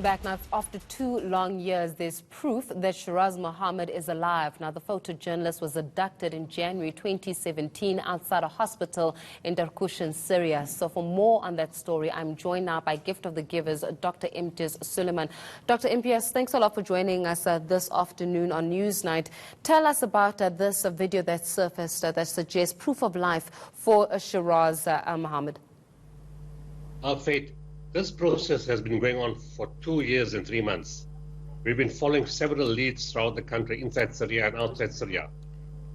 Back now, after 2 long years, there's proof that Shiraaz Mohamed is alive. Now, the photojournalist was abducted in January 2017 outside a hospital in Darkoush in Syria. So for more on that story, I'm joined now by Gift of the Givers, Dr. Imtiaz Sooliman. Dr. Imtiaz, thanks a lot for joining us this afternoon on Newsnight. Tell us about this video that surfaced that suggests proof of life for Shiraaz Mohamed. Faith, this process has been going on for 2 years and 3 months. We've been following several leads throughout the country, inside Syria and outside Syria.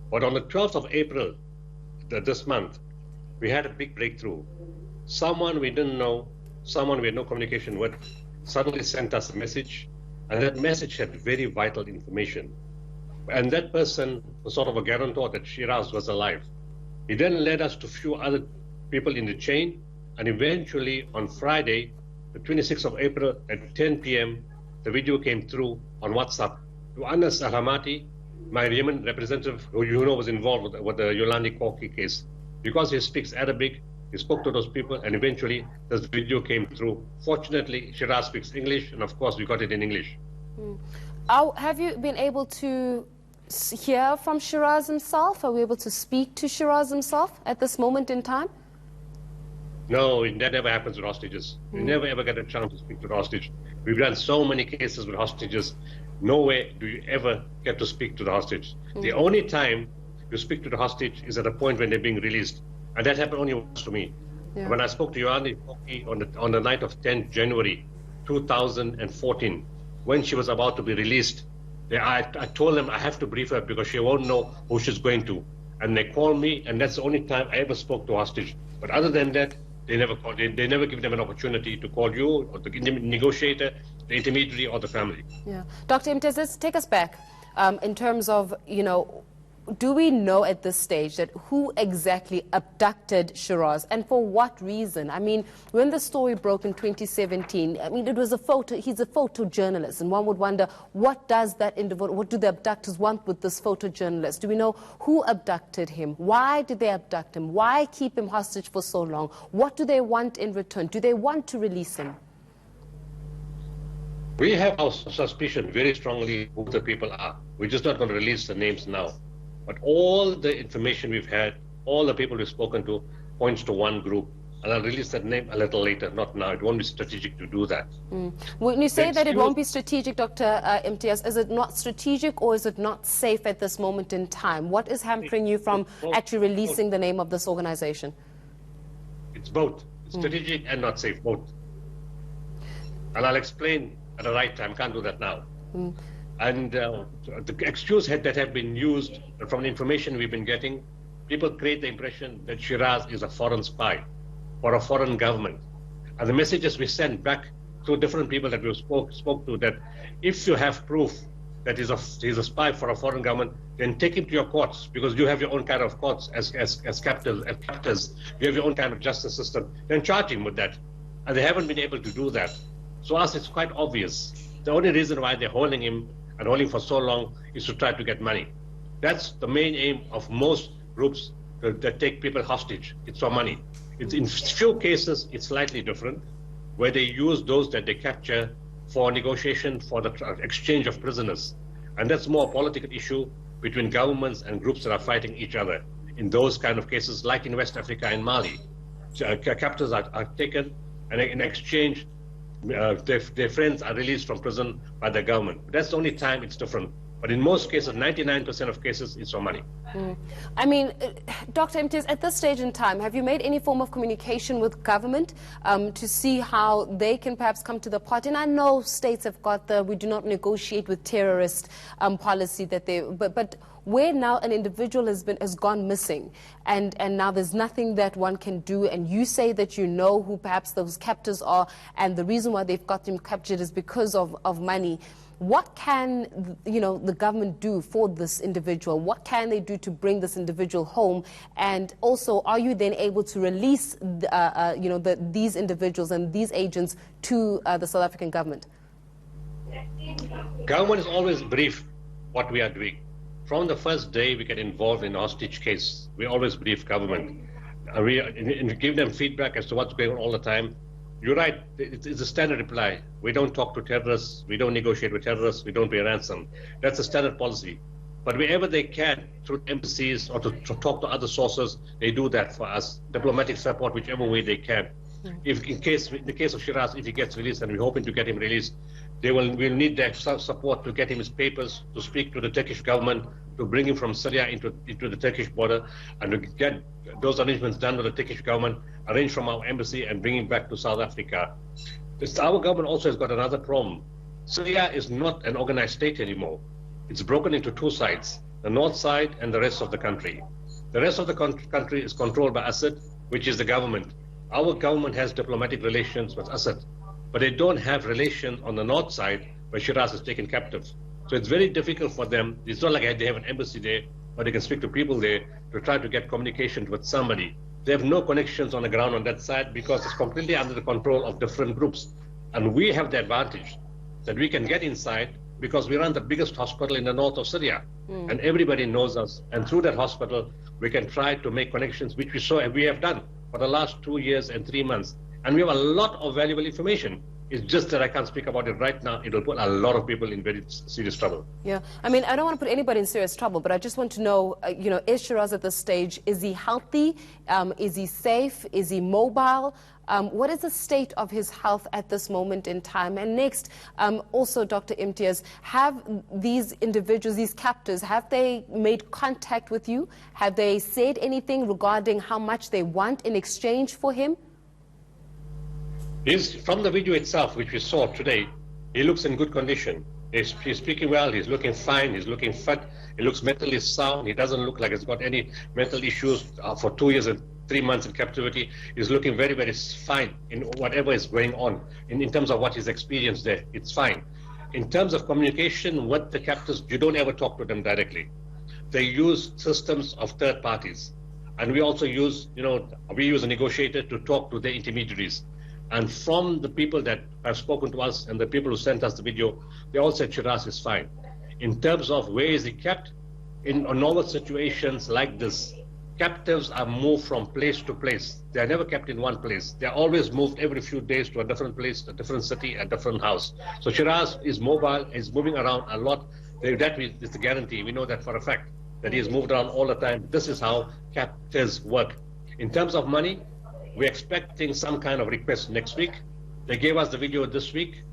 But on the 12th of April, this month, we had a big breakthrough. Someone we didn't know, someone we had no communication with, suddenly sent us a message, and that message had very vital information. And that person was sort of a guarantor that Shiraaz was alive. He then led us to a few other people in the chain, and eventually on Friday, the 26th of April at 10 p.m., the video came through on WhatsApp to Anas Al-Hamati, my Yemen representative, who you know was involved with the Yolandi Koki case. Because he speaks Arabic, he spoke to those people, and eventually this video came through. Fortunately, Shiraaz speaks English, and of course we got it in English. Have you been able to hear from Shiraaz himself? Are we able to speak to Shiraaz himself at this moment in time? No, that never happens with hostages. You never ever get a chance to speak to the hostage. We've done so many cases with hostages. Nowhere do you ever get to speak to the hostage. The only time you speak to the hostage is at the point when they're being released. And that happened only once to me. Yeah. When I spoke to Yolandi Koki on the night of 10th January 2014, when she was about to be released, I told them I have to brief her because she won't know who she's going to. And they called me, and that's the only time I ever spoke to a hostage. But other than that, they never called. They never give them an opportunity to call you, or the negotiator, the intermediary, or the family. Yeah, Dr. Imtiaz, let's take us back in terms of, do we know at this stage that who exactly abducted Shiraaz and for what reason? I mean, when the story broke in 2017, I mean, it was he's a photojournalist, and one would wonder, what does that individual, what do the abductors want with this photojournalist? Do we know who abducted him? Why did they abduct him? Why keep him hostage for so long? What do they want in return? Do they want to release him? We have our suspicion very strongly who the people are. We're just not going to release the names now. But all the information we've had, all the people we've spoken to, points to one group. And I'll release that name a little later, not now. It won't be strategic to do that. When you say that it won't be strategic, Dr. Imtiaz, is it not strategic or is it not safe at this moment in time? What is hampering you from actually releasing the name of this organization? It's both. It's strategic and not safe, both. And I'll explain at the right time. Can't do that now. And the excuse that have been used from the information we've been getting, people create the impression that Shiraaz is a foreign spy or a foreign government. And the messages we send back to different people that we spoke to, that if you have proof that he's a spy for a foreign government, then take him to your courts, because you have your own kind of courts as captors. You have your own kind of justice system. Then charge him with that. And they haven't been able to do that. So us, it's quite obvious. The only reason why they're holding him and holding for so long is to try to get money. That's the main aim of most groups that take people hostage. It's for money. In few cases, it's slightly different, where they use those that they capture for negotiation for the exchange of prisoners. And that's more a political issue between governments and groups that are fighting each other. In those kind of cases, like in West Africa and Mali, captors are taken, and in exchange, their friends are released from prison by the government. That's the only time it's different. But in most cases, 99% of cases, it's for money. I mean, Dr. Imtiaz, at this stage in time, have you made any form of communication with government to see how they can perhaps come to the party? And I know states have got the "we do not negotiate with terrorists" policy that they, but where now an individual has gone missing, and now there's nothing that one can do, and you say that you know who perhaps those captors are, and the reason why they've got them captured is because of money. What can the government do for this individual? What can they do to bring this individual home? And also, are you then able to release these individuals and these agents to the South African government? Government is always brief what we are doing. From the first day we get involved in a hostage case, we always brief government. We give them feedback as to what's going on all the time. You're right. It's a standard reply. We don't talk to terrorists. We don't negotiate with terrorists. We don't pay ransom. That's a standard policy. But wherever they can, through embassies or to talk to other sources, they do that for us. Diplomatic support, whichever way they can. If in the case of Shiraaz, if he gets released, and we're hoping to get him released, we'll need that support to get him his papers, to speak to the Turkish government, to bring him from Syria into the Turkish border, and to get those arrangements done with the Turkish government, arranged from our embassy, and bring him back to South Africa. Our government also has got another problem. Syria is not an organized state anymore. It's broken into two sides, the north side and the rest of the country. The rest of the country is controlled by Assad, which is the government. Our government has diplomatic relations with Assad, but they don't have relation on the north side where Shiraaz is taken captive. So it's very difficult for them. It's not like they have an embassy there, or they can speak to people there to try to get communication with somebody. They have no connections on the ground on that side because it's completely under the control of different groups. And we have the advantage that we can get inside because we run the biggest hospital in the north of Syria. And everybody knows us. And through that hospital, we can try to make connections, which we have done for the last 2 years and 3 months. And we have a lot of valuable information. It's just that I can't speak about it right now. It will put a lot of people in very serious trouble. Yeah, I mean, I don't want to put anybody in serious trouble, but I just want to know, is Shiraaz at this stage, is he healthy? Is he safe? Is he mobile? What is the state of his health at this moment in time? And next, also, Dr. Imtiaz, have these individuals, these captors, have they made contact with you? Have they said anything regarding how much they want in exchange for him? From the video itself, which we saw today, he looks in good condition. He's speaking well, he's looking fine, he's looking fit, he looks mentally sound, he doesn't look like he's got any mental issues for 2 years and 3 months in captivity. He's looking very, very fine in whatever is going on. In terms of what he's experienced there, it's fine. In terms of communication with the captors, you don't ever talk to them directly. They use systems of third parties. And we also use, we use a negotiator to talk to the intermediaries. And from the people that have spoken to us and the people who sent us the video, they all said Shiraaz is fine. In terms of where is he kept, in normal situations like this, captives are moved from place to place. They are never kept in one place. They are always moved every few days to a different place, a different city, a different house. So Shiraaz is mobile, is moving around a lot. That is the guarantee. We know that for a fact, that he is moved around all the time. This is how captives work. In terms of money, we're expecting some kind of request next week. They gave us the video this week.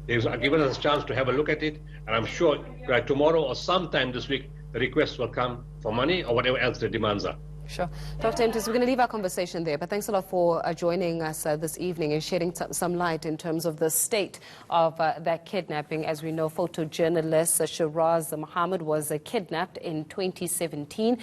They've given us a chance to have a look at it. And I'm sure tomorrow or sometime this week, the request will come for money or whatever else the demands are. Sure. Dr. Imtiaz, we're going to leave our conversation there, but thanks a lot for joining us this evening and shedding some light in terms of the state of that kidnapping. As we know, photojournalist Shiraaz Mohamed was kidnapped in 2017.